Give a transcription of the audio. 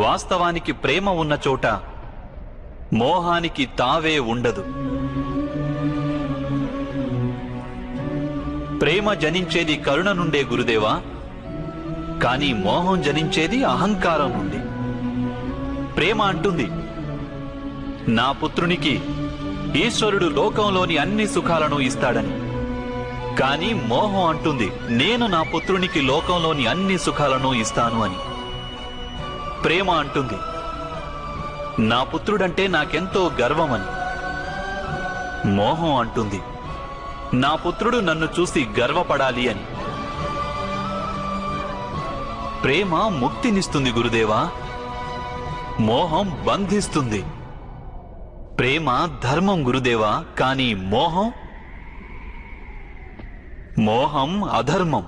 వాస్తవానికి ప్రేమ ఉన్న చోట మోహానికి తావే ఉండదు. ప్రేమ జనించేది కరుణ నుండే గురుదేవా, కానీ మోహం జనించేది అహంకారం నుండి. ప్రేమ అంటుంది, నా పుత్రునికి ఈశ్వరుడు లోకంలోని అన్ని సుఖాలను ఇస్తాడని. కానీ మోహం అంటుంది, నేను నా పుత్రునికి లోకంలోని అన్ని సుఖాలను ఇస్తాను అని. ప్రేమ అంటుంది, నా పుత్రుడంటే నాకెంతో గర్వమని. మోహం అంటుంది, నా పుత్రుడు నన్ను చూసి గర్వపడాలి అని. ప్రేమ ముక్తినిస్తుంది గురుదేవా, మోహం బంధిస్తుంది. ప్రేమ ధర్మం గురుదేవా, కానీ మోహం అధర్మం.